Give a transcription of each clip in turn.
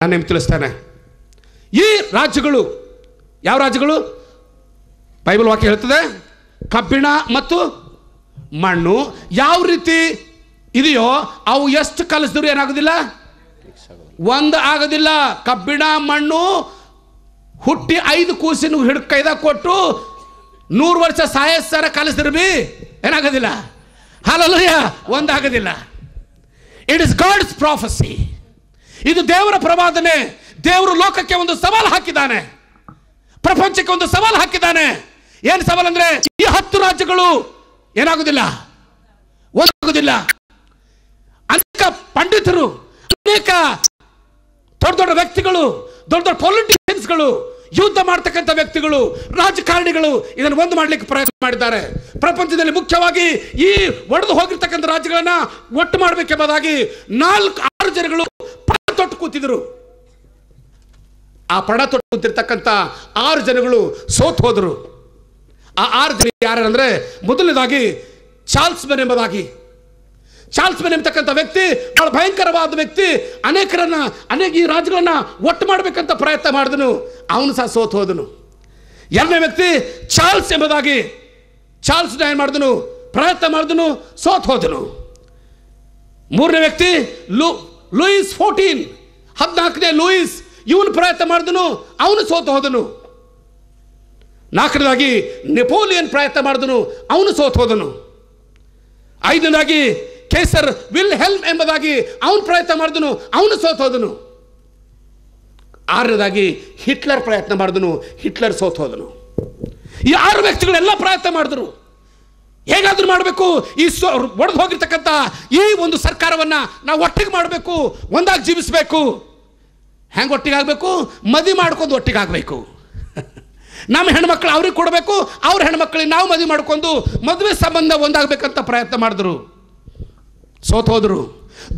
ನಾನು ನಿಮ್ಗೆ ತಿಳಿಸ್ತೇನೆ. ಈ ರಾಜ್ಯಗಳು ಯಾವ ರಾಜ್ಯಗಳು? ಬೈಬಲ್ ವಾಕ್ಯ ಹೇಳ್ತದೆ, ಕಬ್ಬಿಣ ಮತ್ತು ಮಣ್ಣು ಯಾವ ರೀತಿ ಇದೆಯೋ ಅವು ಎಷ್ಟು ಕಲಿಸಿದ್ರು ಏನಾಗೋದಿಲ್ಲ, ಒಂದು ಆಗೋದಿಲ್ಲ. ಕಬ್ಬಿಣ ಮಣ್ಣು ಹುಟ್ಟಿ 5 ಕೂಸಿನ ಕೈದಾಗ ಕೊಟ್ಟು 100 ವರ್ಷ ಸಾಯಸ್ಸರ ಕಲಿಸಿದ್ರು ಬಿ ಏನಾಗೋದಿಲ್ಲ, ಹಲ್ಲೆಲೂಯ, ಒಂದಾಗೋದಿಲ್ಲ. It is God's prophecy. ಇದು ದೇವರ ಪ್ರವಾದನೆ. ದೇವರು ಲೋಕಕ್ಕೆ ಒಂದು ಸವಾಲು ಹಾಕಿದ್ದಾನೆ, ಪ್ರಪಂಚಕ್ಕೆ ಒಂದು ಸವಾಲು ಹಾಕಿದ್ದಾನೆ. ಏನು ಸವಾಲು ಅಂದ್ರೆ, ಈ 10 ರಾಜ್ಯಗಳು ಏನಾಗುದಿಲ್ಲ, ಒಂದಾಗುದಿಲ್ಲ. ಅನೇಕ ಪಂಡಿತರು, ಅನೇಕ ದೊಡ್ಡ ದೊಡ್ಡ ವ್ಯಕ್ತಿಗಳು, ದೊಡ್ಡ ದೊಡ್ಡ ಪೊಲಿಟಿಷಿಯನ್ಸ್ಗಳು, ಯುದ್ಧ ಮಾಡ್ತಕ್ಕಂಥ ವ್ಯಕ್ತಿಗಳು, ರಾಜಕಾರಣಿಗಳು ಇದನ್ನು ಒಂದು ಮಾಡಲಿಕ್ಕೆ ಪ್ರಯತ್ನ ಮಾಡಿದ್ದಾರೆ. ಪ್ರಪಂಚದಲ್ಲಿ ಮುಖ್ಯವಾಗಿ ಈ ಒಡೆದು ಹೋಗಿರ್ತಕ್ಕಂಥ ರಾಜ್ಯಗಳನ್ನ ಒಟ್ಟು ಮಾಡಬೇಕೆಂಬುದಾಗಿ 4-6 ಜನಗಳು ಪಣ ತೊಟ್ಟು ಕೂತಿದ್ರು. ಆ ಪಣ ತೊಟ್ಟು ಕೂತಿರ್ತಕ್ಕಂಥ 6 ಜನಗಳು ಸೋತು ಹೋದರು. ಆ 6 ಜನ ಯಾರಂದ್ರೆ, ಮೊದಲನೇದಾಗಿ ಚಾರ್ಲ್ಸ್ ಮೆನ್ ಎಂಬುದಾಗಿ. ಚಾರ್ಲ್ಸ್ ಮೆನ್ ಎಂಬತಕ್ಕಂಥ ವ್ಯಕ್ತಿ ಬಹಳ ಭಯಂಕರವಾದ ವ್ಯಕ್ತಿ. ಅನೇಕ ಈ ರಾಜ್ಯಗಳನ್ನ ಒಟ್ಟು ಮಾಡಬೇಕಂತ ಪ್ರಯತ್ನ ಮಾಡಿದನು, ಅವನು ಸಹ ಸೋತು ಹೋದನು. ಎರಡನೇ ವ್ಯಕ್ತಿ ಚಾರ್ಲ್ಸ್ ಎಂಬುದಾಗಿ. ಚಾರ್ಲ್ಸ್ ಏನು ಮಾಡಿದನು, ಪ್ರಯತ್ನ ಮಾಡಿದನು, ಸೋತು ಹೋದನು. ಮೂರನೇ ವ್ಯಕ್ತಿ ಲೂಯಿಸ್ 14ನೇ ಲೂಯಿಸ್, ಇವನು ಪ್ರಯತ್ನ ಮಾಡಿದನು, ಅವನು ಸೋತು ಹೋದನು. ನಾಲ್ಕನೇದಾಗಿ ನೆಪೋಲಿಯನ್ ಪ್ರಯತ್ನ ಮಾಡಿದನು, ಅವನು ಸೋತು ಹೋದನು. ಐದನೇದಾಗಿ ಕೇಸರ್ ವಿಲ್ ಹೆಲ್ಮ್ ಎಂಬುದಾಗಿ ಅವನು ಪ್ರಯತ್ನ ಮಾಡಿದನು, ಅವನು ಸೋತು ಹೋದನು. ಆರನೇದಾಗಿ ಹಿಟ್ಲರ್ ಪ್ರಯತ್ನ ಮಾಡಿದನು, ಹಿಟ್ಲರ್ ಸೋತು ಹೋದನು. ಈ 6 ವ್ಯಕ್ತಿಗಳೆಲ್ಲ ಪ್ರಯತ್ನ ಮಾಡಿದ್ರು, ಹೇಗಾದ್ರೂ ಮಾಡಬೇಕು, ಈ ಒಡೆದು ಹೋಗಿರ್ತಕ್ಕಂಥ ಈ ಒಂದು ಸರ್ಕಾರವನ್ನ ನಾವು ಒಟ್ಟಿಗೆ ಮಾಡಬೇಕು, ಒಂದಾಗಿ ಜೀವಿಸಬೇಕು. ಹೆಂಗೆ ಒಟ್ಟಿಗೆ ಆಗಬೇಕು? ಮದುವೆ ಮಾಡ್ಕೊಂಡು ಒಟ್ಟಿಗೆ ಆಗಬೇಕು. ನಮ್ಮ ಹೆಣ್ಮಕ್ಳು ಅವ್ರಿಗೆ ಕೊಡಬೇಕು, ಅವ್ರ ಹೆಣ್ಮಕ್ಳಿಗೆ ನಾವು ಮದುವೆ ಮಾಡ್ಕೊಂಡು ಮದುವೆ ಸಂಬಂಧ ಒಂದಾಗಬೇಕಂತ ಪ್ರಯತ್ನ ಮಾಡಿದ್ರು, ಸೋತು ಹೋದರು.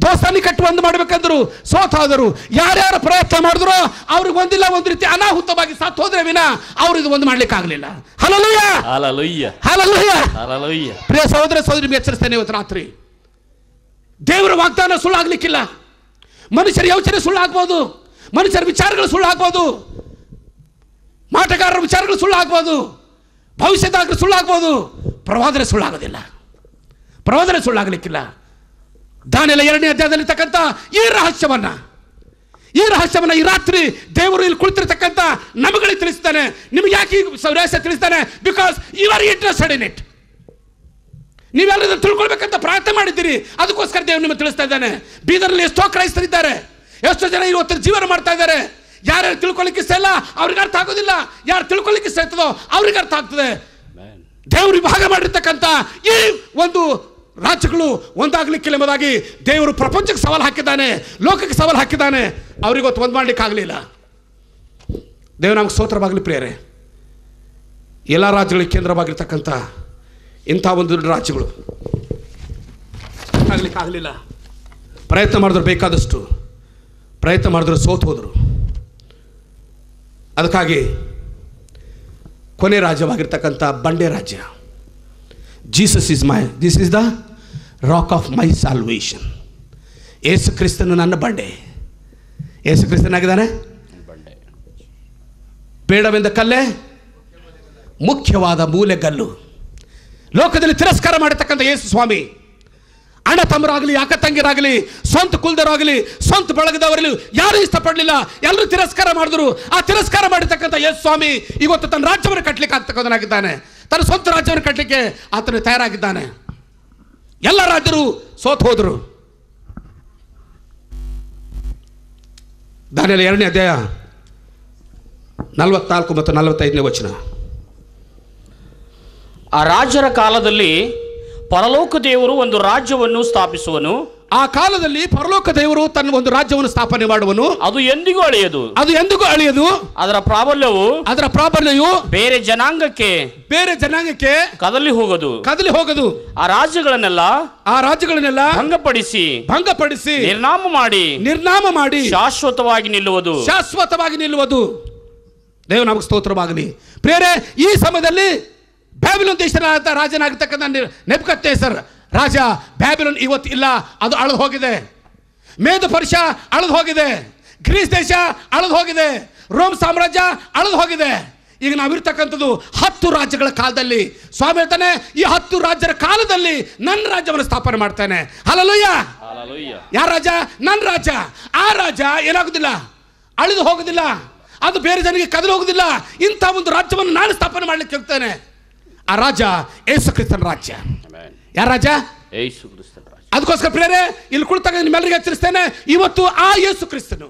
ದೋಸ್ತಾನಿ ಕಟ್ಟು ಒಂದು ಮಾಡಬೇಕಂದ್ರು, ಸೋತು ಹೋದರು. ಯಾರ್ಯಾರು ಪ್ರಯತ್ನ ಮಾಡಿದ್ರು ಅವ್ರಿಗೆ ಒಂದಿಲ್ಲ ಒಂದು ರೀತಿ ಅನಾಹುತವಾಗಿ ಸತ್ತು ಹೋದ್ರೆ ವಿನ ಅವ್ರು ಇದು ಒಂದು ಮಾಡ್ಲಿಕ್ಕೆ ಆಗಲಿಲ್ಲ. Hallelujah, hallelujah, hallelujah, hallelujah. ಪ್ರಿಯ ಸಹೋದರ ಸಹೋದರಿ, ನಿಮಗೆ ಎಚ್ಚರಿಸ್ತೇನೆ, ಇವತ್ತು ರಾತ್ರಿ ದೇವರ ವಾಗ್ದಾನ ಸುಳ್ಳಾಗ್ಲಿಕ್ಕಿಲ್ಲ. ಮನುಷ್ಯರ ಯೋಚನೆ ಸುಳ್ಳಾಗ್ಬೋದು, ಮನುಷ್ಯರ ವಿಚಾರಗಳು ಸುಳ್ಳಾಗ್ಬೋದು, ಮಾಟಗಾರರ ವಿಚಾರಗಳು ಸುಳ್ಳಾಗ್ಬೋದು, ಭವಿಷ್ಯದಾಗ ಸುಳ್ಳಾಗ್ಬೋದು. ಪ್ರವಾದನೆ ಸುಳ್ಳಾಗೋದಿಲ್ಲ, ಪ್ರವಾದನೆ ಸುಳ್ಳಾಗಲಿಕ್ಕಿಲ್ಲ. ದಾನಿಯೇಲ 2ನೇ ಅಧ್ಯಾಯದಲ್ಲಿರ್ತಕ್ಕಂಥ ಈ ರಹಸ್ಯವನ್ನ ಈ ರಾತ್ರಿ ದೇವರು ಇಲ್ಲಿ ಕುಳಿತಿರ್ತಕ್ಕಂಥ ನಮಗಳಿಗೆ ತಿಳಿಸ್ತಾನೆ. ನಿಮಗೆ ಯಾಕೆ ಈ ರಹಸ್ಯ ತಿಳಿಸ್ತಾನೆ? Because you are interested in it. ನೀವೆಲ್ಲರೂ ತಿಳ್ಕೊಳ್ಬೇಕಂತ ಪ್ರಯತ್ನ ಮಾಡಿದ್ದೀರಿ, ಅದಕ್ಕೋಸ್ಕರ ದೇವರು ನಿಮಗೆ ತಿಳಿಸ್ತಾ ಇದ್ದಾನೆ. ಬೀದರ್ನಲ್ಲಿ ಎಷ್ಟೋ ಕ್ರೈಸ್ತರಿದ್ದಾರೆ, ಎಷ್ಟೋ ಜನ ಇವತ್ತು ಜೀವನ ಮಾಡ್ತಾ ಇದ್ದಾರೆ. ಯಾರ್ಯಾರು ತಿಳ್ಕೊಳ್ಳಿಕ್ಕೆ ಇಷ್ಟ ಇಲ್ಲ ಅವ್ರಿಗೆ ಅರ್ಥ ಆಗೋದಿಲ್ಲ, ಯಾರು ತಿಳ್ಕೊಳ್ಳಿಕ್ಕೆ ಇಷ್ಟ ಇರ್ತದೋ ಅವ್ರಿಗೆ ಅರ್ಥ ಆಗ್ತದೆ. ದೇವರು ವಿಭಾಗ ಮಾಡಿರ್ತಕ್ಕಂಥ ಈ ಒಂದು ರಾಜ್ಯಗಳು ಒಂದಾಗಲಿಕ್ಕಿಲ್ಲ ಎಂಬುದಾಗಿ ದೇವರು ಪ್ರಪಂಚಕ್ಕೆ ಸವಾಲು ಹಾಕಿದ್ದಾನೆ, ಲೋಕಕ್ಕೆ ಸವಾಲು ಹಾಕಿದ್ದಾನೆ. ಅವ್ರಿಗೊತ್ತು ಒಂದು ಮಾಡ್ಲಿಕ್ಕೆ ಆಗಲಿಲ್ಲ. ದೇವರು ನಮ್ಗೆ ಸ್ತೋತ್ರವಾಗಲಿ. ಪ್ರಿಯರೇ, ಎಲ್ಲ ರಾಜ್ಯಗಳಿಗೆ ಕೇಂದ್ರವಾಗಿರ್ತಕ್ಕಂಥ ಇಂಥ ಒಂದು ದೊಡ್ಡ ರಾಜ್ಯಗಳು ಆಗಲಿಕ್ಕೆ ಆಗಲಿಲ್ಲ. ಪ್ರಯತ್ನ ಮಾಡಿದ್ರು, ಬೇಕಾದಷ್ಟು ಪ್ರಯತ್ನ ಮಾಡಿದ್ರು, ಸೋತು ಹೋದರು. ಅದಕ್ಕಾಗಿ ಕೊನೆ ರಾಜ್ಯವಾಗಿರ್ತಕ್ಕಂಥ ಬಂಡೆ ರಾಜ್ಯ, this is the rock of my salvation. Yesu ಕ್ರಿಸ್ತನು ನನ್ನ ಬಂಡೆ. ಯೇಸು ಕ್ರಿಸ್ತನಾಗಿದ್ದಾನೆ. ಬೇಡವೆಂದ ಕಲ್ಲೇ ಮುಖ್ಯವಾದ ಮೂಲೆಗಲ್ಲು. ಲೋಕದಲ್ಲಿ ತಿರಸ್ಕಾರ ಮಾಡತಕ್ಕಂಥ ಯೇಸು ಸ್ವಾಮಿ ಅಣ್ಣ ತಮ್ಮರಾಗಲಿ, ಅಕ್ಕ ತಂಗಿರಾಗಲಿ, ಸ್ವಂತ ಕುಲದವರಾಗಲಿ, ಸ್ವಂತ ಬಳಗದವರಲ್ಲಿ ಯಾರೂ ಇಷ್ಟಪಡಲಿಲ್ಲ, ಎಲ್ಲರೂ ತಿರಸ್ಕಾರ ಮಾಡಿದ್ರು. ಆ ತಿರಸ್ಕಾರ ಮಾಡಿರ್ತಕ್ಕಂಥ ಯೇಸು ಸ್ವಾಮಿ ಇವತ್ತು ತನ್ನ ರಾಜ್ಯವನ್ನು ಕಟ್ಟಲಿಕ್ಕೆ ಆಗ್ತಕ್ಕಂಥನಾಗಿದ್ದಾನೆ. ತನ್ನ ಸ್ವಂತ ರಾಜ್ಯವನ್ನು ಕಟ್ಟಲಿಕ್ಕೆ ಆತನು ತಯಾರಾಗಿದ್ದಾನೆ. ಎಲ್ಲ ರಾಜ್ಯರು ಸೋತು ಹೋದರು. ದಾನಿಯೇಲ 2ನೇ ಅಧ್ಯಾಯ 44 ಮತ್ತು 45ನೇ ವಚನ. ಆ ರಾಜರ ಕಾಲದಲ್ಲಿ ಪರಲೋಕ ದೇವರು ಒಂದು ರಾಜ್ಯವನ್ನು ಸ್ಥಾಪಿಸುವನು. ಆ ಕಾಲದಲ್ಲಿ ಪರಲೋಕ ದೇವರು ತನ್ನ ಒಂದು ರಾಜ್ಯವನ್ನು ಸ್ಥಾಪನೆ ಮಾಡುವನು. ಅದು ಎಂದಿಗೂ ಅಳಿಯದು, ಅದು ಎಂದಿಗೂ ಅಳಿಯದು. ಅದರ ಪ್ರಾಬಲ್ಯವು ಬೇರೆ ಜನಾಂಗಕ್ಕೆ ಕದಲಿ ಹೋಗದು. ಆ ರಾಜ್ಯಗಳನ್ನೆಲ್ಲ ಭಂಗಪಡಿಸಿ ನಿರ್ನಾಮ ಮಾಡಿ ಶಾಶ್ವತವಾಗಿ ನಿಲ್ಲುವುದು. ದೇವ ನಮಗೆ ಸ್ತೋತ್ರವಾಗಲಿ. ಪ್ರಿಯರೇ, ಈ ಸಮಯದಲ್ಲಿ ಬ್ಯಾಬಿಲೋನ್ ದೇಶದ ರಾಜನಾಗಿರ್ತಕ್ಕಂಥ ನೆಬೂಕದ್ನೆಚ್ಚರ್ ರಾಜ ಬ್ಯಾಬಿಲೋನ್ ಇವತ್ತು ಇಲ್ಲ, ಅದು ಅಳೆದು ಹೋಗಿದೆ. ಮೇದ ಪರ್ಷ ಅಳೆದು ಹೋಗಿದೆ. ಗ್ರೀಸ್ ದೇಶ ಅಳದು ಹೋಗಿದೆ, ರೋಮ್ ಸಾಮ್ರಾಜ್ಯ ಅಳದು ಹೋಗಿದೆ. ಈಗ ನಾವಿರ್ತಕ್ಕಂಥದ್ದು 10 ರಾಜ್ಯಗಳ ಕಾಲದಲ್ಲಿ. ಸ್ವಾಮಿ ಹೇಳ್ತಾನೆ, ಈ 10 ರಾಜ್ಯರ ಕಾಲದಲ್ಲಿ ನನ್ನ ರಾಜ್ಯವನ್ನು ಸ್ಥಾಪನೆ ಮಾಡ್ತಾನೆ. ಹಲ್ಲೆಲೂಯಾ. ಯಾರ ರಾಜ್ಯ? ನನ್ನ ರಾಜ್ಯ. ಆ ರಾಜ್ಯ ಏನಾಗುದಿಲ್ಲ, ಅಳಿದು ಹೋಗುದಿಲ್ಲ, ಅದು ಬೇರೆ ಜನರಿಗೆ ಕದಲು ಹೋಗುದಿಲ್ಲ. ಇಂಥ ಒಂದು ರಾಜ್ಯವನ್ನು ನಾನು ಸ್ಥಾಪನೆ ಮಾಡ್ಲಿಕ್ಕೆ ಹೋಗ್ತೇನೆ. ಆ ರಾಜ್ಯ ಯೇಸು ಕ್ರಿಸ್ತನ ರಾಜ್ಯ. ಯಾರ ರಾಜ್ಯ? ಯೇಸು ಕ್ರಿಸ್ತನ ರಾಜ್ಯ. ಅದಕ್ಕೋಸ್ಕರ ಪ್ರಿಯರೇ, ಇಲ್ಲಿ ಕುಳಿತಾಗ ನಿಮ್ಮೆಲ್ಲರಿಗೆ ಎಚ್ಚರಿಸ್ತೇನೆ, ಇವತ್ತು ಆ ಯೇಸು ಕ್ರಿಸ್ತನು,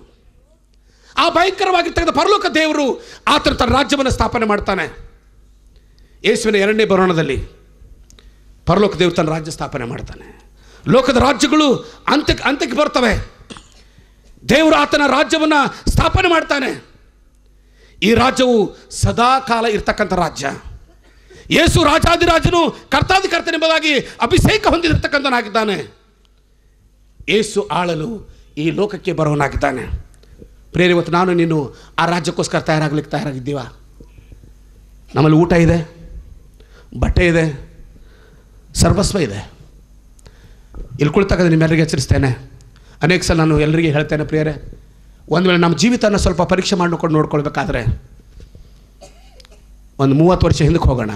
ಆ ಭಯಂಕರವಾಗಿರ್ತಕ್ಕಂಥ ಪರಲೋಕ ದೇವರು ಆತನ ತನ್ನ ರಾಜ್ಯವನ್ನು ಸ್ಥಾಪನೆ ಮಾಡ್ತಾನೆ. ಯೇಸುವಿನ 2ನೇ ಬರೋಣದಲ್ಲಿ ಪರಲೋಕ ದೇವರು ತನ್ನ ರಾಜ್ಯ ಸ್ಥಾಪನೆ ಮಾಡ್ತಾನೆ. ಲೋಕದ ರಾಜ್ಯಗಳು ಅಂತ್ಯಕ್ಕೆ ಬರ್ತವೆ. ದೇವರು ಆತನ ರಾಜ್ಯವನ್ನು ಸ್ಥಾಪನೆ ಮಾಡ್ತಾನೆ. ಈ ರಾಜ್ಯವು ಸದಾ ಕಾಲ ಇರ್ತಕ್ಕಂಥ ರಾಜ್ಯ. ಯೇಸು ರಾಜಾದಿರಾಜನು ಕರ್ತಾದಿಕರ್ತನೆಂಬುದಾಗಿ ಅಭಿಷೇಕ ಹೊಂದಿರತಕ್ಕಂಥನಾಗಿದ್ದಾನೆ. ಯೇಸು ಆಳಲು ಈ ಲೋಕಕ್ಕೆ ಬರೋನಾಗಿದ್ದಾನೆ. ಪ್ರೇರೆ, ಇವತ್ತು ನಾನು ನೀನು ಆ ರಾಜ್ಯಕ್ಕೋಸ್ಕರ ತಯಾರಾಗಿದ್ದೀವ? ನಮ್ಮಲ್ಲಿ ಊಟ ಇದೆ, ಬಟ್ಟೆ ಇದೆ, ಸರ್ವಸ್ವ ಇದೆ. ಇಲ್ಲಿ ಕುಳಿತಾಗ ನಿಮ್ಮೆಲ್ಲರಿಗೆ ಎಚ್ಚರಿಸ್ತೇನೆ. ಅನೇಕ ಸಲ ನಾನು ಎಲ್ಲರಿಗೆ ಹೇಳ್ತೇನೆ, ಪ್ರಿಯರೇ, ಒಂದು ವೇಳೆ ನಮ್ಮ ಜೀವಿತನ ಸ್ವಲ್ಪ ಪರೀಕ್ಷೆ ಮಾಡಿಕೊಂಡು ನೋಡ್ಕೊಳ್ಬೇಕಾದ್ರೆ ಒಂದು 30 ವರ್ಷ ಹಿಂದಕ್ಕೆ ಹೋಗೋಣ.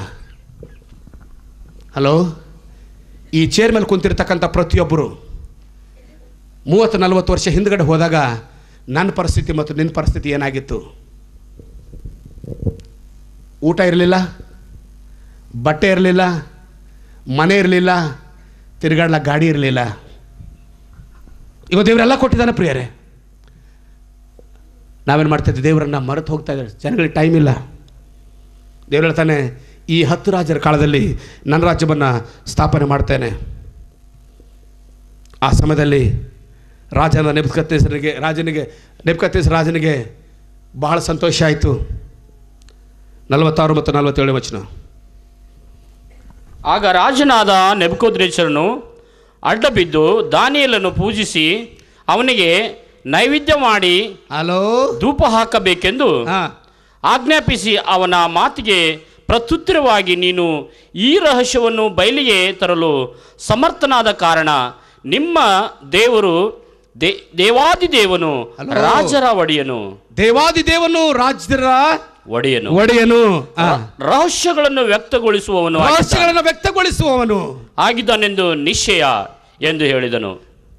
ಹಲೋ, ಈ ಚೇರ್ ಮೇಲೆ ಕುಂತಿರ್ತಕ್ಕಂಥ ಪ್ರತಿಯೊಬ್ಬರು 30-40 ವರ್ಷ ಹಿಂದ್ಗಡೆ ಹೋದಾಗ ನನ್ನ ಪರಿಸ್ಥಿತಿ ಮತ್ತು ನಿನ್ನ ಪರಿಸ್ಥಿತಿ ಏನಾಗಿತ್ತು? ಊಟ ಇರಲಿಲ್ಲ, ಬಟ್ಟೆ ಇರಲಿಲ್ಲ, ಮನೆ ಇರಲಿಲ್ಲ, ತಿರುಗಾಡ್ಲ ಗಾಡಿ ಇರಲಿಲ್ಲ. ಇವತ್ತು ದೇವರೆಲ್ಲ ಕೊಟ್ಟಿದ್ದಾನೆ ಪ್ರಿಯರೇ. ನಾವೇನು ಮಾಡ್ತಾಯಿದ್ದೆ? ದೇವರನ್ನು ಮರೆತು ಹೋಗ್ತಾ ಇದ್ದಾರೆ. ಜನಗಳಿಗೆ ಟೈಮ್ ಇಲ್ಲ. ದೇವರು ಹೇಳ್ತಾನೆ, ಈ 10 ರಾಜರ ಕಾಲದಲ್ಲಿ ನನ್ನ ರಾಜ್ಯವನ್ನು ಸ್ಥಾಪನೆ ಮಾಡ್ತೇನೆ. ಆ ಸಮಯದಲ್ಲಿ ನೆಬೂಕದ್ನೆಚ್ಚರ ರಾಜನಿಗೆ ಬಹಳ ಸಂತೋಷ ಆಯಿತು. 46 ಮತ್ತು 47 ವಚನ. ಆಗ ರಾಜನಾದ ನೆಬೂಕದ್ನೆಚ್ಚರನು ಅಡ್ಡಬಿದ್ದು ದಾನಿಯೇಲನ್ನು ಪೂಜಿಸಿ ಅವನಿಗೆ ನೈವೇದ್ಯ ಮಾಡಿ ಧೂಪ ಹಾಕಬೇಕೆಂದು ಆಜ್ಞಾಪಿಸಿ ಅವನ ಮಾತಿಗೆ ಪ್ರತ್ಯುತ್ತರವಾಗಿ, ನೀನು ಈ ರಹಸ್ಯವನ್ನು ಬಯಲಿಗೆ ತರಲು ಸಮರ್ಥನಾದ ಕಾರಣ ನಿಮ್ಮ ದೇವರು ದೇವಾದಿದೇವನು ರಾಜರ ಒಡೆಯನು, ದೇವಾದಿದೇವನು ರಾಜರ ಒಡೆಯನು, ರಹಸ್ಯಗಳನ್ನು ವ್ಯಕ್ತಗೊಳಿಸುವವನು ಆಗಿದ್ದಾನೆಂದು ನಿಶ್ಚಯ ಎಂದು ಹೇಳಿದನು.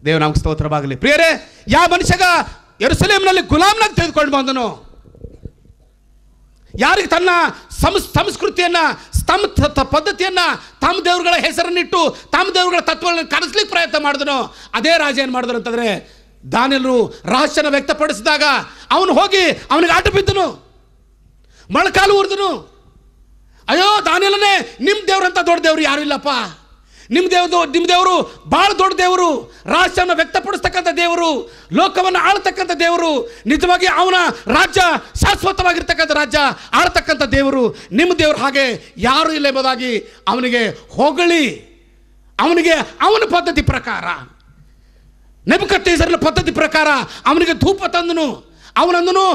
ದೇವ ನಮ್ಗೆ ಸ್ತೋತ್ರವಾಗಲಿ. ಪ್ರಿಯರೇ, ಯಾವ ಮನುಷ್ಯಗ ಯೆರೂಸಲೇಮಿನಲ್ಲಿ ಗುಲಾಮನಾಗಿ ತೆಗೆದುಕೊಂಡು ಬಂದನು, ಯಾರಿಗೆ ತನ್ನ ಸಂಸ್ಕೃತಿಯನ್ನ, ಪದ್ಧತಿಯನ್ನ, ತಮ್ಮ ದೇವರುಗಳ ಹೆಸರನ್ನಿಟ್ಟು ತಮ್ಮ ದೇವರುಗಳ ತತ್ವಗಳನ್ನು ಕಲಿಸ್ಲಿಕ್ಕೆ ಪ್ರಯತ್ನ ಮಾಡಿದನು, ಅದೇ ರಾಜ ಏನು ಮಾಡಿದ್ರು ಅಂತಂದ್ರೆ, ದಾನಿಯೇಲನು ರಹಸ್ಯನ ವ್ಯಕ್ತಪಡಿಸಿದಾಗ ಅವನು ಹೋಗಿ ಅವನಿಗೆ ಆಟ ಬಿದ್ದನು, ಮೊಳಕಾಲು ಊರ್ದನು. ಅಯ್ಯೋ ದಾನಿಯೇಲನೇ, ನಿಮ್ಮ ದೇವ್ರಂತ ದೊಡ್ಡ ದೇವರು ಯಾರು ಇಲ್ಲಪ್ಪ. ನಿಮ್ಮ ದೇವರು ಭಾಳ ದೊಡ್ಡ ದೇವರು, ರಾಜ್ಯವನ್ನು ವ್ಯಕ್ತಪಡಿಸ್ತಕ್ಕಂಥ ದೇವರು, ಲೋಕವನ್ನು ಆಳ್ತಕ್ಕಂಥ ದೇವರು, ನಿಜವಾಗಿ ಅವನ ರಾಜ್ಯ ಶಾಶ್ವತವಾಗಿರ್ತಕ್ಕಂಥ ರಾಜ್ಯ ಆಳ್ತಕ್ಕಂಥ ದೇವರು. ನಿಮ್ಮ ದೇವರು ಹಾಗೆ ಯಾರು ಇಲ್ಲ ಎಂಬುದಾಗಿ ಅವನಿಗೆ ಹೊಗಳಿ, ಅವನಿಗೆ ಅವನ ಪದ್ಧತಿ ಪ್ರಕಾರ, ನೆಬೂಕದ್ನೆಚ್ಚರನ ಪದ್ಧತಿ ಪ್ರಕಾರ ಅವನಿಗೆ ಧೂಪ ತಂದನು. ಅವನಂದನು,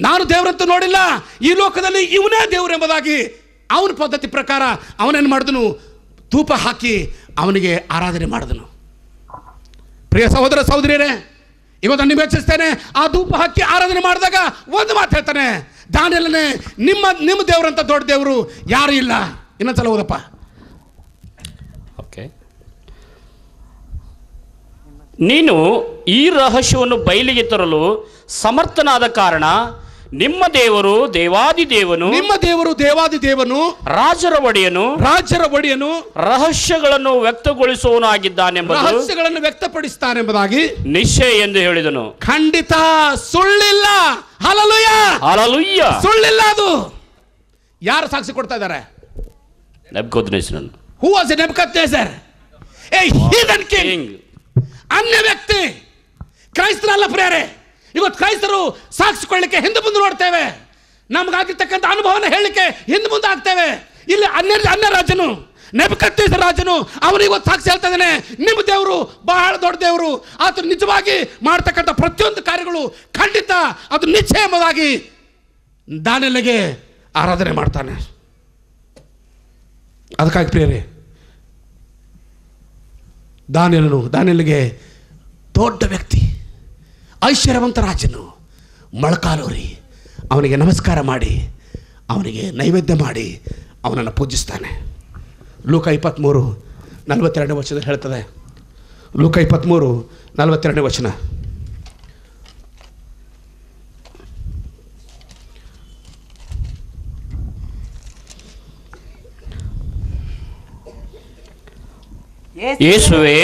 ನಾನು ದೇವರಂತೂ ನೋಡಿಲ್ಲ, ಈ ಲೋಕದಲ್ಲಿ ಇವನೇ ದೇವರು ಎಂಬುದಾಗಿ ಅವನ ಪದ್ಧತಿ ಪ್ರಕಾರ ಅವನೇನು ಮಾಡಿದನು? ಧೂಪ ಹಾಕಿ ಅವನಿಗೆ ಆರಾಧನೆ ಮಾಡಿದನು. ಪ್ರಿಯ ಸಹೋದರ ಸಹೋದರಿಯರೇ, ಇವತ್ತು ನಿಮಗೆ ಎಚ್ಚರಿಸ್ತೇನೆ, ಆ ಧೂಪ ಹಾಕಿ ಆರಾಧನೆ ಮಾಡಿದಾಗ ಒಂದು ಮಾತು ಹೇಳ್ತಾನೆ, ದಾನಿಯೇಲನೇ, ನಿಮ್ಮ ದೇವರಂತ ದೊಡ್ಡ ದೇವರು ಯಾರು ಇಲ್ಲ. ಇನ್ನೊಂದ್ಸಲ ಓದಪ್ಪ. ಓಕೆ. ನೀನು ಈ ರಹಸ್ಯವನ್ನು ಬಯಲಿಗೆ ತರಲು ಸಮರ್ಥನಾದ ಕಾರಣ ನಿಮ್ಮ ದೇವರು ದೇವಾದಿದೇವನು, ರಾಜರ ಒಡೆಯನು, ರಹಸ್ಯಗಳನ್ನು ವ್ಯಕ್ತಪಡಿಸುತ್ತಾನೆಂಬುದಾಗಿ ನಿಶ್ಚಯ ಎಂದು ಹೇಳಿದನು. ಖಂಡಿತ ಸುಳ್ಳಿಲ್ಲ. Hallelujah, hallelujah, ಸುಳ್ಳಿಲ್ಲ. ಅದು ಯಾರು ಸಾಕ್ಷಿ ಕೊಡ್ತಾ ಇದ್ದಾರೆ? ನೆಬೂಕದ್ನೆಚ್ಚರ. Who was Nebuchadnezzar? A heathen king, ಅನ್ಯ ವ್ಯಕ್ತಿ. ಕ್ರೈಸ್ತರಲ್ಲ ಪ್ರಿಯರೇ. ಇವತ್ತು ಕ್ರೈಸ್ತರು ಸಾಕ್ಷಿಕೊಳ್ಳಿಕ್ಕೆ ಹಿಂದೆ ಮುಂದೆ ನೋಡ್ತೇವೆ, ನಮಗಾಗಿರ್ತಕ್ಕಂಥ ಅನುಭವನ ಹೇಳಲಿಕ್ಕೆ ಹಿಂದೆ ಮುಂದೆ ಆಗ್ತೇವೆ. ಇಲ್ಲಿ ಅನ್ಯ ರಾಜನು, ನೆಬೂಕದ್ನೆಚ್ಚರ ರಾಜನು, ಅವನು ಇವತ್ತು ಸಾಕ್ಷಿ ಹೇಳ್ತಾ ಇದ್ದಾನೆ, ನಿಮ್ಮ ದೇವರು ಬಹಳ ದೊಡ್ಡ ದೇವರು, ಆತ ನಿಜವಾಗಿ ಮಾಡ್ತಕ್ಕಂಥ ಪ್ರತಿಯೊಂದು ಕಾರ್ಯಗಳು ಖಂಡಿತ ಅದು ನಿಶ್ಚಯ ಎಂಬುದಾಗಿ ದಾನಿಯೇಲನಿಗೆ ಆರಾಧನೆ ಮಾಡ್ತಾನೆ. ಅದಕ್ಕಾಗಿ ಪ್ರಿಯರೇ, ದಾನಿಯೇಲನಿಗೆ ದೊಡ್ಡ ವ್ಯಕ್ತಿ, ಐಶ್ವರ್ಯವಂತ ರಾಜನು ಮೊಳಕಾಲೂರಿ ಅವನಿಗೆ ನಮಸ್ಕಾರ ಮಾಡಿ ಅವನಿಗೆ ನೈವೇದ್ಯ ಮಾಡಿ ಅವನನ್ನು ಪೂಜಿಸ್ತಾನೆ. ಲೂಕ 23:42 ವಚನದಲ್ಲಿ ಹೇಳ್ತದೆ. ಲೂಕ 23:42 ವಚನ. ಯೇಸುವೇ,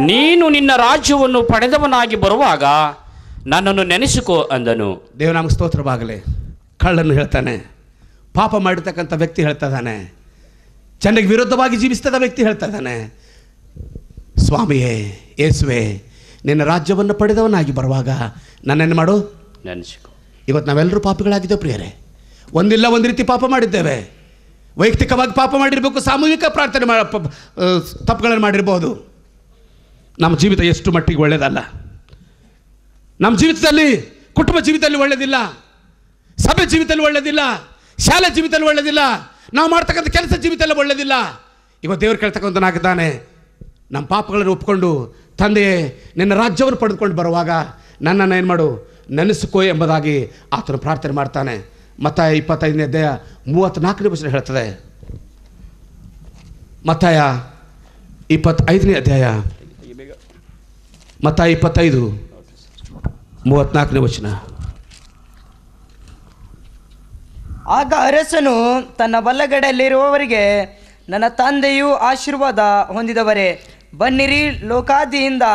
ನೀನು ನಿನ್ನ ರಾಜ್ಯವನ್ನು ಪಡೆದವನಾಗಿ ಬರುವಾಗ ನನ್ನನ್ನು ನೆನೆಸಿಕೋ ಅಂದನು. ದೇವನಾಮ ಸ್ತೋತ್ರವಾಗಲಿ. ಕಳ್ಳನ್ನು ಹೇಳ್ತಾನೆ, ಪಾಪ ಮಾಡಿರ್ತಕ್ಕಂಥ ವ್ಯಕ್ತಿ ಹೇಳ್ತಾ ಇದ್ದಾನೆ, ಜನರಿಗೆ ವಿರುದ್ಧವಾಗಿ ಜೀವಿಸ್ತದ ವ್ಯಕ್ತಿ ಹೇಳ್ತಾ ಇದ್ದಾನೆ, ಸ್ವಾಮಿಯೇ ಯೇಸುವೆ, ನಿನ್ನ ರಾಜ್ಯವನ್ನು ಪಡೆದವನಾಗಿ ಬರುವಾಗ ನನ್ನೇನು ಮಾಡು, ನೆನೆಸಿಕೋ. ಇವತ್ತು ನಾವೆಲ್ಲರೂ ಪಾಪಿಗಳಾಗಿದ್ದೇವೆ ಪ್ರಿಯರೇ. ಒಂದಿಲ್ಲ ಒಂದು ರೀತಿ ಪಾಪ ಮಾಡಿದ್ದೇವೆ. ವೈಯಕ್ತಿಕವಾಗಿ ಪಾಪ ಮಾಡಿರಬೇಕು, ಸಾಮೂಹಿಕ ಪ್ರಾರ್ಥನೆ ತಪ್ಪುಗಳನ್ನು ಮಾಡಿರ್ಬೋದು. ನಮ್ಮ ಜೀವಿತ ಎಷ್ಟು ಮಟ್ಟಿಗೆ ಒಳ್ಳೆಯದಲ್ಲ. ನಮ್ಮ ಜೀವಿತದಲ್ಲಿ, ಕುಟುಂಬ ಜೀವಿತದಲ್ಲಿ ಒಳ್ಳೆಯದಿಲ್ಲ, ಸಭೆ ಜೀವಿತದಲ್ಲಿ ಒಳ್ಳೆಯದಿಲ್ಲ, ಶಾಲೆ ಜೀವಿತದಲ್ಲಿ ಒಳ್ಳೆಯದಿಲ್ಲ, ನಾವು ಮಾಡ್ತಕ್ಕಂಥ ಕೆಲಸ ಜೀವಿತದಲ್ಲಿ ಒಳ್ಳೆಯದಿಲ್ಲ. ಇವತ್ತು ದೇವರು ಕೇಳ್ತಕ್ಕಂಥನಾಗಿದ್ದಾನೆ, ನಮ್ಮ ಪಾಪಗಳನ್ನು ಒಪ್ಪಿಕೊಂಡು ತಂದೆಯೇ ನಿನ್ನ ರಾಜ್ಯವನ್ನು ಪಡೆದುಕೊಂಡು ಬರುವಾಗ ನನ್ನನ್ನು ಏನು ಮಾಡು, ನೆನೆಸಿಕೋ ಎಂಬುದಾಗಿ ಆತನು ಪ್ರಾರ್ಥನೆ ಮಾಡ್ತಾನೆ. ಮತ್ತಾಯ 25ನೇ ಅಧ್ಯಾಯ 34ನೇ ವಚನ ಹೇಳ್ತದೆ. ಮತ್ತಾಯ 25ನೇ ಅಧ್ಯಾಯ, ಮತ್ತಾಯ 25:34ನೇ ವಚನ. ಆಗ ಅರಸನು ತನ್ನ ಬಲ್ಲಗಡೆಯಲ್ಲಿರುವವರಿಗೆ, ನನ್ನ ತಂದೆಯು ಆಶೀರ್ವಾದ ಹೊಂದಿದವರೇ, ಬನ್ನಿರಿ, ಲೋಕಾದಿಯಿಂದ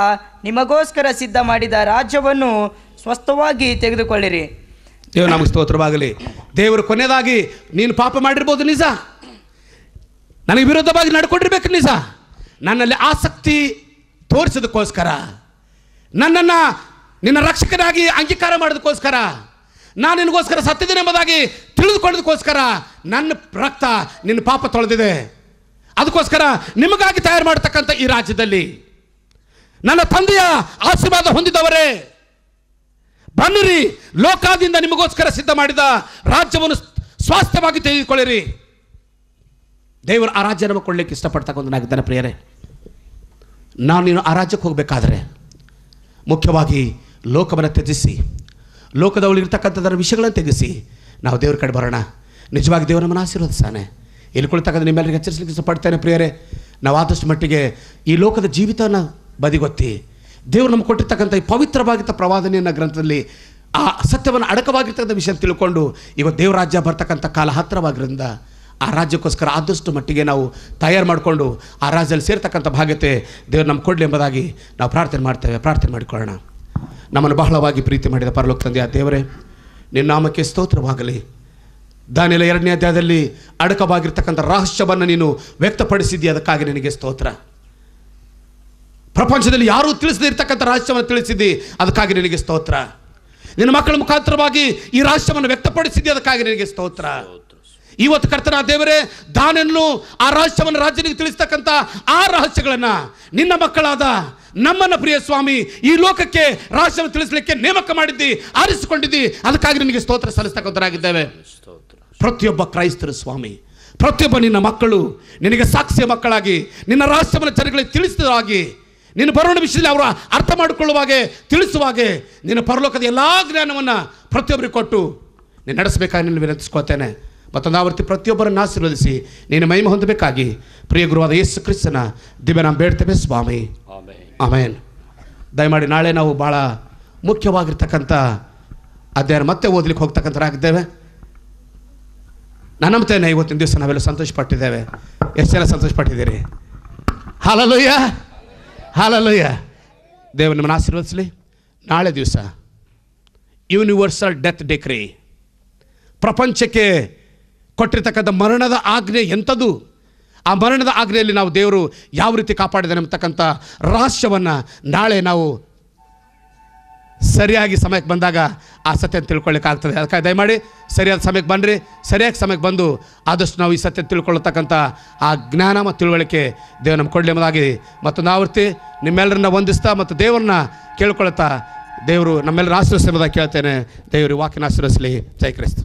ನಿಮಗೋಸ್ಕರ ಸಿದ್ಧ ಮಾಡಿದ ರಾಜ್ಯವನ್ನು ಸ್ವಸ್ಥವಾಗಿ ತೆಗೆದುಕೊಳ್ಳಿರಿ. ದೇವರು ನಮಗೆ ಸ್ತೋತ್ರವಾಗಲಿ. ದೇವರು ಕೊನೆಯದಾಗಿ ನೀನು ಪಾಪ ಮಾಡಿರ್ಬೋದು ನಿಜ, ನನಗೆ ವಿರೋಧವಾಗಿ ನಡ್ಕೊಂಡಿರ್ಬೇಕು ನಿಜ, ನನ್ನಲ್ಲಿ ಆಸಕ್ತಿ ತೋರಿಸೋದಕ್ಕೋಸ್ಕರ, ನನ್ನನ್ನು ನಿನ್ನ ರಕ್ಷಕನಾಗಿ ಅಂಗೀಕಾರ ಮಾಡೋದಕ್ಕೋಸ್ಕರ, ನಾನು ನಿನಗೋಸ್ಕರ ಸತ್ತಿದ್ದೇನೆ ಎಂಬುದಾಗಿ ತಿಳಿದುಕೊಳ್ಳೋದಕ್ಕೋಸ್ಕರ ನನ್ನ ರಕ್ತ ನಿನ್ನ ಪಾಪ ತೊಳೆದಿದೆ. ಅದಕ್ಕೋಸ್ಕರ ನಿಮಗಾಗಿ ತಯಾರು ಮಾಡತಕ್ಕಂಥ ಈ ರಾಜ್ಯದಲ್ಲಿ ನನ್ನ ತಂದೆಯ ಆಶೀರ್ವಾದ ಹೊಂದಿದವರೇ, ಬನ್ನಿರಿ, ಲೋಕಾದಿಂದ ನಿಮಗೋಸ್ಕರ ಸಿದ್ಧ ಮಾಡಿದ ರಾಜ್ಯವನ್ನು ಸ್ವಾಸ್ಥ್ಯವಾಗಿ ತೆಗೆದುಕೊಳ್ಳಿರಿ. ದೇವರು ಆ ರಾಜ್ಯ ನಮಗೆ ಕೊಡಲಿಕ್ಕೆ ಇಷ್ಟಪಡ್ತಕ್ಕಂಥನಾಗಿದ್ದಾನೆ ಪ್ರಿಯರೇ. ನೀನು ಆ ರಾಜ್ಯಕ್ಕೆ ಹೋಗಬೇಕಾದ್ರೆ ಮುಖ್ಯವಾಗಿ ಲೋಕವನ್ನು ತ್ಯಜಿಸಿ, ಲೋಕದವಳಿರ್ತಕ್ಕಂಥದ್ದರ ವಿಷಯಗಳನ್ನು ತೆಗೆಸಿ ನಾವು ದೇವ್ರ ಕಡೆ ಬರೋಣ. ನಿಜವಾಗಿ ದೇವರು ನಮ್ಮನ್ನು ಆಶೀರ್ವದಿಸ್ತಾನೆ. ಇಲ್ಲಿ ಕುಳಿತಕ್ಕಂಥ ನಿಮ್ಮೆಲ್ಲರಿಗೆ ಎಚ್ಚರಿಸಲಿಕ್ಕೆ ಇಷ್ಟಪಡ್ತೇನೆ ಪ್ರಿಯರೇ. ನಾವು ಆದಷ್ಟು ಮಟ್ಟಿಗೆ ಈ ಲೋಕದ ಜೀವಿತವನ್ನು ಬದಿಗೊತ್ತಿ ದೇವರು ನಮ್ಗೆ ಕೊಟ್ಟಿರ್ತಕ್ಕಂಥ ಈ ಪವಿತ್ರವಾಗಿದ್ದ ಪ್ರವಾದನೆಯ ಗ್ರಂಥದಲ್ಲಿ ಆ ಸತ್ಯವನ್ನು ಅಡಕವಾಗಿರ್ತಕ್ಕಂಥ ವಿಷಯ ತಿಳ್ಕೊಂಡು ಇವತ್ತು ದೇವ್ರ ರಾಜ್ಯ ಬರ್ತಕ್ಕಂಥ ಕಾಲ ಹತ್ತಿರವಾಗಿರೋದ್ರಿಂದ ಆ ರಾಜ್ಯಕ್ಕೋಸ್ಕರ ಆದಷ್ಟು ಮಟ್ಟಿಗೆ ನಾವು ತಯಾರು ಮಾಡಿಕೊಂಡು ಆ ರಾಜ್ಯದಲ್ಲಿ ಸೇರ್ತಕ್ಕಂಥ ಭಾಗ್ಯತೆ ದೇವರು ನಮ್ಗೆ ಕೊಡಲಿ ಎಂಬುದಾಗಿ ನಾವು ಪ್ರಾರ್ಥನೆ ಮಾಡ್ತೇವೆ. ಪ್ರಾರ್ಥನೆ ಮಾಡಿಕೊಳ್ಳೋಣ. ನಮ್ಮನ್ನು ಬಹಳವಾಗಿ ಪ್ರೀತಿ ಮಾಡಿದ ಪರಲೋಕ ತಂದೆಯ ದೇವರೇ, ನಿನ್ನ ನಾಮಕ್ಕೆ ಸ್ತೋತ್ರವಾಗಲಿ. ದಾನಿಯೇಲ 2ನೇ ಅಧ್ಯಾಯದಲ್ಲಿ ಅಡಕವಾಗಿರ್ತಕ್ಕಂಥ ರಹಸ್ಯವನ್ನು ನೀನು ವ್ಯಕ್ತಪಡಿಸಿದ್ದೀಯ, ಅದಕ್ಕಾಗಿ ನಿನಗೆ ಸ್ತೋತ್ರ. ಪ್ರಪಂಚದಲ್ಲಿ ಯಾರೂ ತಿಳಿಸದೇ ಇರ್ತಕ್ಕಂಥ ರಹಸ್ಯವನ್ನು ತಿಳಿಸಿದ್ದಿ, ಅದಕ್ಕಾಗಿ ನಿನಗೆ ಸ್ತೋತ್ರ. ನಿನ್ನ ಮಕ್ಕಳ ಮುಖಾಂತರವಾಗಿ ಈ ರಹಸ್ಯವನ್ನು ವ್ಯಕ್ತಪಡಿಸಿದ್ದಿ, ಅದಕ್ಕಾಗಿ ನಿನಗೆ ಸ್ತೋತ್ರ. ಇವತ್ತು ಕರ್ತನ ದೇವರೇ, ದಾನಿಯೇಲನು ಆ ರಹಸ್ಯವನ್ನು ರಾಜ್ಯನಿಗೆ ತಿಳಿಸ್ತಕ್ಕಂಥ ಆ ರಹಸ್ಯಗಳನ್ನು ನಿನ್ನ ಮಕ್ಕಳಾದ ನಮ್ಮನ್ನ ಪ್ರಿಯ ಸ್ವಾಮಿ ಈ ಲೋಕಕ್ಕೆ ರಹಸ್ಯವನ್ನು ತಿಳಿಸಲಿಕ್ಕೆ ನೇಮಕ ಮಾಡಿದ್ದಿ, ಆರಿಸಿಕೊಂಡಿದ್ದಿ, ಅದಕ್ಕಾಗಿ ನಿನಗೆ ಸ್ತೋತ್ರ ಸಲ್ಲಿಸ್ತಕ್ಕಂಥರಾಗಿದ್ದೇವೆ. ಪ್ರತಿಯೊಬ್ಬ ಕ್ರೈಸ್ತರು ಸ್ವಾಮಿ, ಪ್ರತಿಯೊಬ್ಬ ನಿನ್ನ ಮಕ್ಕಳು ನಿನಗೆ ಸಾಕ್ಷಿಯ ಮಕ್ಕಳಾಗಿ ನಿನ್ನ ರಹಸ್ಯವನ್ನು ಜನಗಳಿಗೆ ತಿಳಿಸಿದಾಗಿ, ನಿನ್ನ ಬರೋಣ ವಿಷಯದಲ್ಲಿ ಅವರು ಅರ್ಥ ಮಾಡಿಕೊಳ್ಳುವಾಗೆ ತಿಳಿಸುವಾಗೆ ನಿನ್ನ ಪರಲೋಕದ ಎಲ್ಲ ಜ್ಞಾನವನ್ನು ಪ್ರತಿಯೊಬ್ಬರಿಗೆ ಕೊಟ್ಟು ನೀನು ನಡೆಸಬೇಕಾಗಿ ನಿನ್ನ ವಿನಂತಿಸ್ಕೋತೇನೆ. ಮತ್ತೊಂದು ಆವರ್ತಿ ಪ್ರತಿಯೊಬ್ಬರನ್ನು ಆಶೀರ್ವದಿಸಿ ನೀನು ಮಹಿಮೆ ಹೊಂದಬೇಕಾಗಿ ಪ್ರಿಯ ಗುರುವಾದ ಯೇಸು ಕ್ರಿಸ್ತನ ದಿವ್ಯ ನಾವು ಬೇಡ್ತೇವೆ ಸ್ವಾಮಿ. ಆಮೇನ್. ದಯಮಾಡಿ ನಾಳೆ ನಾವು ಭಾಳ ಮುಖ್ಯವಾಗಿರ್ತಕ್ಕಂಥ ಅಧ್ಯಯನ ಮತ್ತೆ ಓದಲಿಕ್ಕೆ ಹೋಗ್ತಕ್ಕಂಥರಾಗಿದ್ದೇವೆ. ನಾನು ನಂಬ್ತೇನೆ ಇವತ್ತಿನ ದಿವಸ ನಾವೆಲ್ಲ ಸಂತೋಷಪಟ್ಟಿದ್ದೇವೆ. ಎಷ್ಟು ಜನ ಸಂತೋಷಪಟ್ಟಿದ್ದೀರಿ? Hallelujah, hallelujah. ದೇವರು ನಮ್ಮನ್ನು ಆಶೀರ್ವದಿಸಲಿ. ನಾಳೆ ದಿವಸ ಯೂನಿವರ್ಸಲ್ ಡೆತ್ ಡಿಕ್ರಿ, ಪ್ರಪಂಚಕ್ಕೆ ಕೊಟ್ಟಿರ್ತಕ್ಕಂಥ ಮರಣದ ಆಜ್ಞೆ ಎಂಥದ್ದು, ಆ ಮರಣದ ಆಜ್ಞೆಯಲ್ಲಿ ನಾವು ದೇವರು ಯಾವ ರೀತಿ ಕಾಪಾಡಿದ್ದಾನೆ ಅಂತಕ್ಕಂಥ ರಹಸ್ಯವನ್ನು ನಾಳೆ ನಾವು ಸರಿಯಾಗಿ ಸಮಯಕ್ಕೆ ಬಂದಾಗ ಆ ಸತ್ಯ ತಿಳ್ಕೊಳ್ಳಿಕ್ಕಾಗ್ತದೆ. ಅದಕ್ಕಾಗಿ ದಯಮಾಡಿ ಸರಿಯಾದ ಸಮಯಕ್ಕೆ ಬನ್ನಿರಿ. ಸರಿಯಾಗಿ ಸಮಯಕ್ಕೆ ಬಂದು ಆದಷ್ಟು ನಾವು ಈ ಸತ್ಯ ತಿಳ್ಕೊಳ್ಳತಕ್ಕಂಥ ಆ ಜ್ಞಾನ ಮತ್ತು ತಿಳುವಳಿಕೆ ದೇವರು ನಮ್ಗೆ ಕೊಡಲಿ ಎಂಬುದಾಗಿ ಮತ್ತೊಂದು ಆವರ್ತಿ ನಿಮ್ಮೆಲ್ಲರನ್ನ ವಂದಿಸ್ತಾ ಮತ್ತು ದೇವರನ್ನ ಕೇಳ್ಕೊಳ್ತಾ ದೇವರು ನಮ್ಮೆಲ್ಲರ ಆಶೀರ್ವದಿಸಿ ಎಂಬುದಾಗಿ ಕೇಳ್ತೇನೆ. ದೇವರು ವಾಕ್ಯನ ಆಶೀರ್ವದಿಸಲಿ. ಜೈ ಕ್ರಿಸ್ತ.